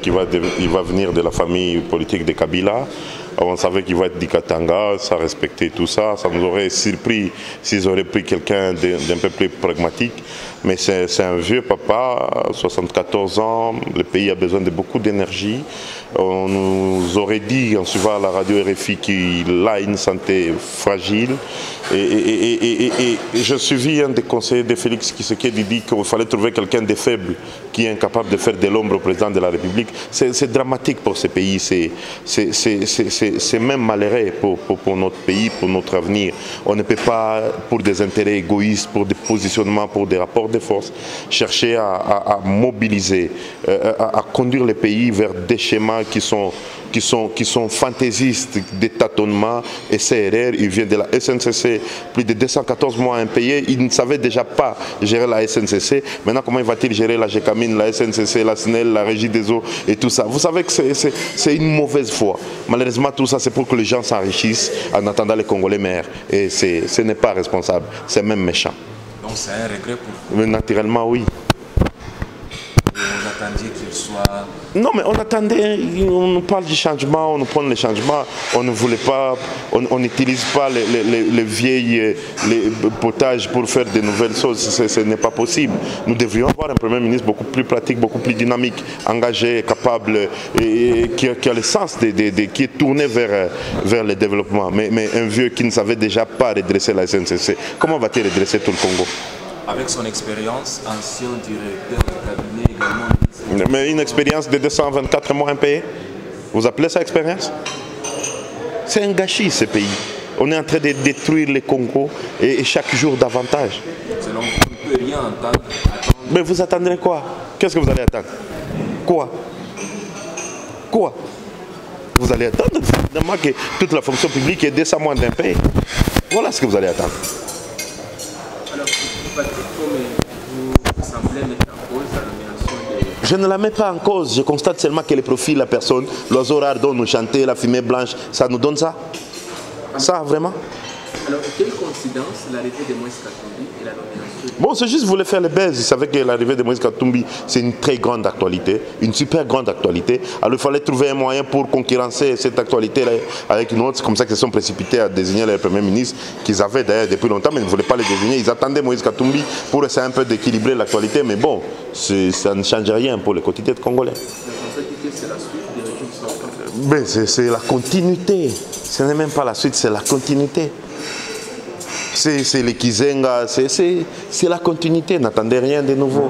Il va venir de la famille politique de Kabila. On savait qu'il va être du Katanga, ça respectait tout ça. Ça nous aurait surpris s'ils auraient pris quelqu'un d'un peu plus pragmatique. Mais c'est un vieux papa, 74 ans, le pays a besoin de beaucoup d'énergie. On nous aurait dit, en suivant la radio RFI, qu'il a une santé fragile. Et je suivis un des conseillers de Félix Tshisekedi dit qu'il fallait trouver quelqu'un de faible qui est incapable de faire de l'ombre au président de la République. C'est dramatique pour ce pays, c'est même malheureux pour notre pays, pour notre avenir. On ne peut pas, pour des intérêts égoïstes, pour des positionnements, pour des rapports de force, chercher à mobiliser, à conduire le pays vers des schémas qui sont fantaisistes, des tâtonnements et CRR. Il vient de la SNCC, plus de 214 mois impayés. Il ne savait déjà pas gérer la SNCC. Maintenant, comment va-t-il gérer la GECAMINE, la SNCC, la SNEL, la Régie des eaux et tout ça? Vous savez que c'est une mauvaise foi. Malheureusement, tout ça, c'est pour que les gens s'enrichissent en attendant les Congolais meilleurs. Et ce n'est pas responsable, c'est même méchant. Donc c'est un regret pour vous? Naturellement, oui. Vous attendiez qu'il soit... Non, mais on attendait, on nous parle du changement, on nous prend les changements, on ne voulait pas, on n'utilise pas les vieilles potages pour faire de nouvelles choses, ce n'est pas possible. Nous devrions avoir un Premier ministre beaucoup plus pratique, beaucoup plus dynamique, engagé, capable, et qui a le sens, qui est tourné vers le développement. Mais un vieux qui ne savait déjà pas redresser la SNCC, comment va-t-il redresser tout le Congo? Avec son expérience, ancien directeur de cabinet également. Mais une expérience de 224 mois impayés, vous appelez ça expérience? C'est un gâchis ce pays. On est en train de détruire le Congo et chaque jour davantage. Selon vous, on ne peut rien entendre. Mais vous attendrez quoi? Qu'est-ce que vous allez attendre? Quoi? Quoi? Vous allez attendre évidemment que toute la fonction publique ait 200 mois d'impayés. Voilà ce que vous allez attendre. Alors, Patrick Pomé, vous semblez mettre en cause la nomination des... Je ne la mets pas en cause, je constate seulement que le profil de la personne, l'oiseau rare dont nous chanter, la fumée blanche, ça nous donne ça? Ça, vraiment? Alors, quelle coïncidence l'arrivée de Moïse Katumbi et la nomination? Bon, c'est juste, vous voulez faire le buzz. Vous savez que l'arrivée de Moïse Katumbi, c'est une très grande actualité, une super grande actualité. Alors, il fallait trouver un moyen pour concurrencer cette actualité avec une autre. C'est comme ça qu'ils se sont précipités à désigner le Premier ministre, qu'ils avaient d'ailleurs depuis longtemps, mais ils ne voulaient pas le désigner. Ils attendaient Moïse Katumbi pour essayer un peu d'équilibrer l'actualité, mais bon, ça ne change rien pour le quotidien congolais. Vous pensez que c'est la suite des régimes sortants? Mais c'est la continuité. Ce n'est même pas la suite, c'est la continuité. C'est les Kizenga, c'est la continuité, n'attendez rien de nouveau.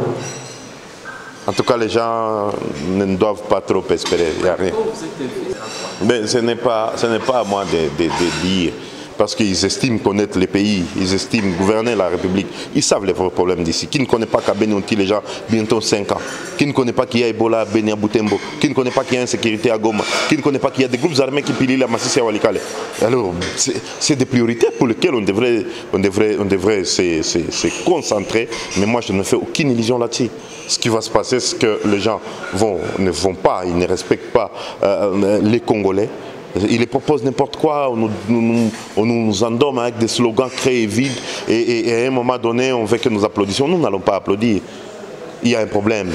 En tout cas, les gens ne doivent pas trop espérer, il n'y a rien. Mais ce n'est pas à moi de dire, parce qu'ils estiment connaître les pays, ils estiment gouverner la République. Ils savent les problèmes d'ici. Qui ne connaît pas qu'à Beni les gens bientôt 5 ans? Qui ne connaît pas qu'il y a Ebola à Beni à Butembo? Qui ne connaît pas qu'il y a insécurité à Goma? Qui ne connaît pas qu'il y a des groupes armés qui pillent la Massissi à Walikale? Alors, c'est des priorités pour lesquelles on devrait se concentrer. Mais moi, je ne fais aucune illusion là-dessus. Ce qui va se passer, c'est que les gens ne vont pas, ils ne respectent pas les Congolais. Ils les proposent n'importe quoi, on nous endorme avec des slogans créés vides et à un moment donné, on veut que nous applaudissions. Nous n'allons pas applaudir. Il y a un problème.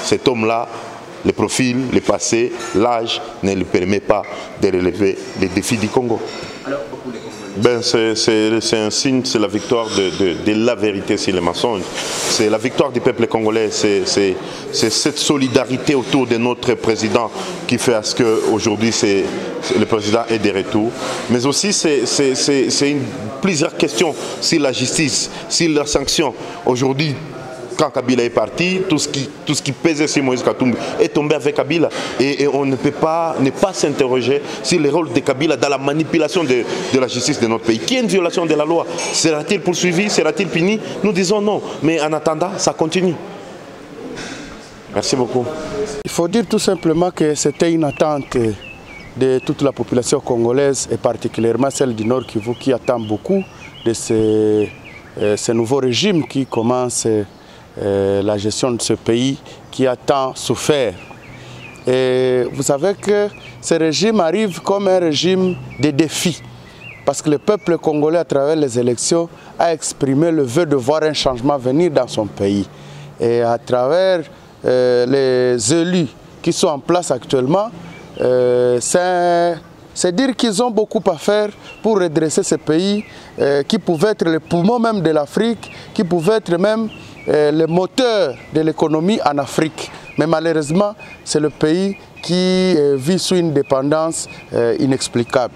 Cet homme-là, le profil, le passé, l'âge ne lui permet pas de relever les défis du Congo. Alors, pour les Congolais, Ben, c'est un signe, c'est la victoire de la vérité sur les mensonges. C'est la victoire du peuple congolais, c'est cette solidarité autour de notre président qui fait à ce qu'aujourd'hui le président est de retour. Mais aussi c'est plusieurs questions sur la justice, sur la sanction. Aujourd'hui, quand Kabila est parti, tout ce qui pesait sur Moïse Katumbi est tombé avec Kabila. Et on ne peut pas ne pas s'interroger sur le rôle de Kabila dans la manipulation de la justice de notre pays. Qui est une violation de la loi? Sera-t-il poursuivi? Sera-t-il puni? Nous disons non. Mais en attendant, ça continue. Merci beaucoup. Il faut dire tout simplement que c'était une attente de toute la population congolaise et particulièrement celle du Nord Kivu qui attend beaucoup de ce nouveau régime qui commence la gestion de ce pays qui a tant souffert. Et vous savez que ce régime arrive comme un régime de défi parce que le peuple congolais à travers les élections a exprimé le vœu de voir un changement venir dans son pays. Et à travers les élus qui sont en place actuellement, c'est dire qu'ils ont beaucoup à faire pour redresser ce pays qui pouvait être le poumon même de l'Afrique, qui pouvait être même le moteur de l'économie en Afrique. Mais malheureusement, c'est le pays qui vit sous une dépendance inexplicable.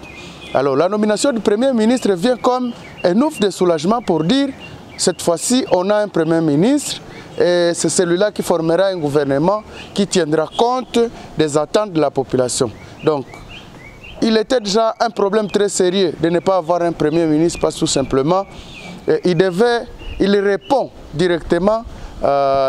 Alors la nomination du Premier ministre vient comme un ouf de soulagement pour dire cette fois-ci on a un Premier ministre et c'est celui-là qui formera un gouvernement qui tiendra compte des attentes de la population. Donc il était déjà un problème très sérieux de ne pas avoir un Premier ministre parce que tout simplement il répond directement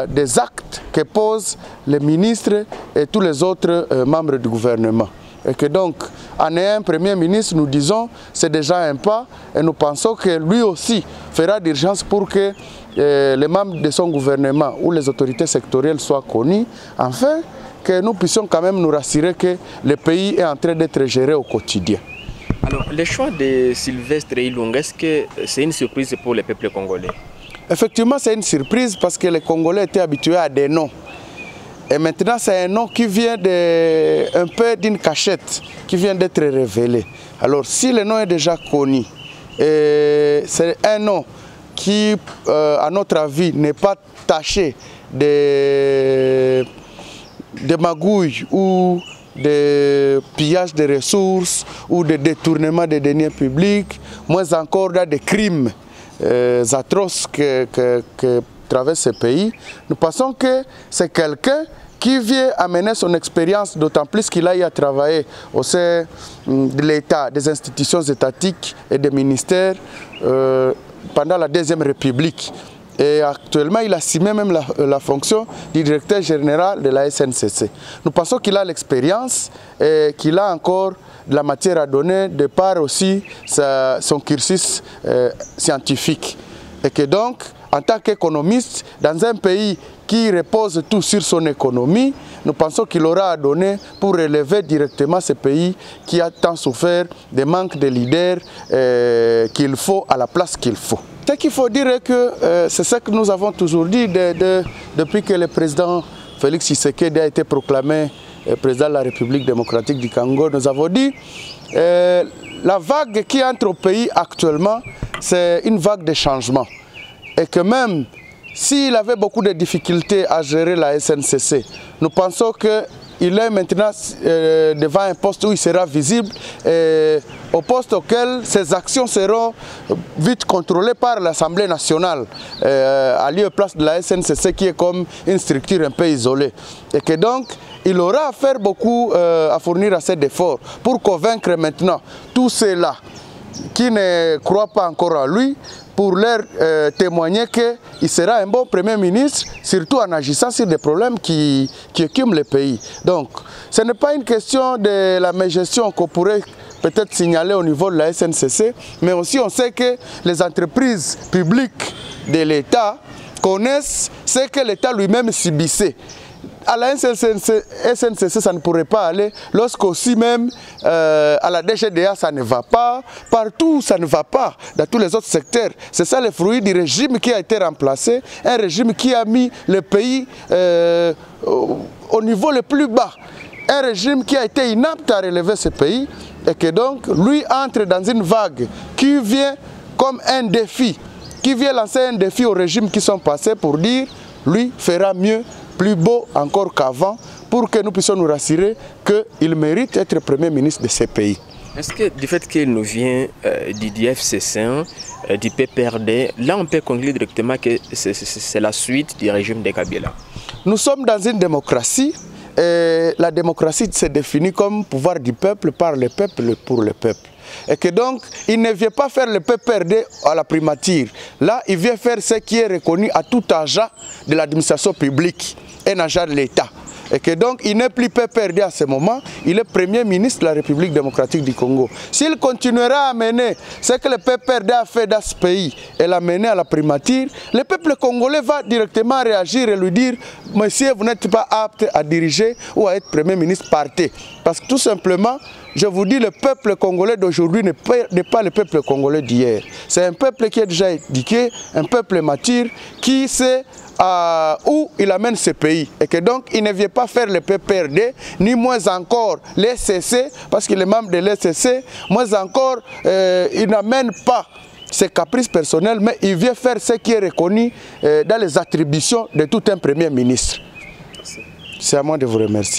des actes que posent les ministres et tous les autres membres du gouvernement. Et que donc, en ayant un Premier ministre, nous disons, c'est déjà un pas et nous pensons que lui aussi fera d'urgence pour que les membres de son gouvernement ou les autorités sectorielles soient connus, afin que nous puissions quand même nous rassurer que le pays est en train d'être géré au quotidien. Alors, le choix de Sylvestre Ilunga, est-ce que c'est une surprise pour le peuple congolais? Effectivement, c'est une surprise parce que les Congolais étaient habitués à des noms. Et maintenant, c'est un nom qui vient un peu d'une cachette, qui vient d'être révélé. Alors, si le nom est déjà connu, c'est un nom qui, à notre avis, n'est pas taché de magouilles ou de pillage de ressources ou de détournement des deniers publics, moins encore des crimes atroces que traverse ce pays. Nous pensons que c'est quelqu'un qui vient amener son expérience, d'autant plus qu'il a eu à travailler au sein de l'État, des institutions étatiques et des ministères pendant la Deuxième République. Et actuellement, il assume même la fonction du directeur général de la SNCC. Nous pensons qu'il a l'expérience et qu'il a encore de la matière à donner, de par aussi son cursus scientifique. Et que donc, en tant qu'économiste, dans un pays qui repose tout sur son économie, nous pensons qu'il aura à donner pour relever directement ce pays qui a tant souffert des manques de leaders qu'il faut à la place qu'il faut. Ce qu'il faut dire est que c'est ce que nous avons toujours dit depuis que le président Félix Tshisekedi a été proclamé président de la République démocratique du Congo. Nous avons dit la vague qui entre au pays actuellement, c'est une vague de changement. Et que même s'il avait beaucoup de difficultés à gérer la SNCC, nous pensons qu'il est maintenant devant un poste où il sera visible, et au poste auquel ses actions seront vite contrôlées par l'Assemblée nationale, à lieu et place de la SNCC qui est comme une structure un peu isolée. Et que donc, il aura à faire beaucoup, à fournir assez d'efforts pour convaincre maintenant tous ceux-là qui ne croient pas encore en lui, pour leur témoigner qu'il sera un bon Premier ministre, surtout en agissant sur des problèmes qui écument le pays. Donc, ce n'est pas une question de la mégestion qu'on pourrait peut-être signaler au niveau de la SNCC, mais aussi on sait que les entreprises publiques de l'État connaissent ce que l'État lui-même subissait. À la SNCC, ça ne pourrait pas aller, lorsqu'aussi même à la DGDA, ça ne va pas, partout, ça ne va pas, dans tous les autres secteurs. C'est ça le fruit du régime qui a été remplacé, un régime qui a mis le pays au niveau le plus bas, un régime qui a été inapte à relever ce pays, et que donc, lui entre dans une vague qui vient comme un défi, qui vient lancer un défi aux régimes qui sont passés pour dire, lui fera mieux, plus beau encore qu'avant, pour que nous puissions nous rassurer qu'il mérite d'être Premier ministre de ce pays. Est-ce que du fait qu'il nous vient du FCC, du PPRD, là on peut conclure directement que c'est la suite du régime de Kabila? Nous sommes dans une démocratie, et la démocratie se définit comme pouvoir du peuple, par le peuple, pour le peuple. Et que donc, il ne vient pas faire le PPRD à la primature. Là, il vient faire ce qui est reconnu à tout agent de l'administration publique, un agent de l'État. Et que donc, il n'est plus PPRD à ce moment, il est Premier ministre de la République démocratique du Congo. S'il continuera à mener ce que le PPRD a fait dans ce pays et l'amener à la primature, le peuple congolais va directement réagir et lui dire « Monsieur, vous n'êtes pas apte à diriger ou à être Premier ministre, partez ». Parce que tout simplement, je vous dis, le peuple congolais d'aujourd'hui n'est pas le peuple congolais d'hier. C'est un peuple qui est déjà éduqué, un peuple mature, qui sait où il amène ce pays. Et que donc, il ne vient pas faire le PPRD, ni moins encore les SCC, parce qu'il est membre de l'SCC, moins encore, il n'amène pas ses caprices personnels, mais il vient faire ce qui est reconnu dans les attributions de tout un premier ministre. C'est à moi de vous remercier.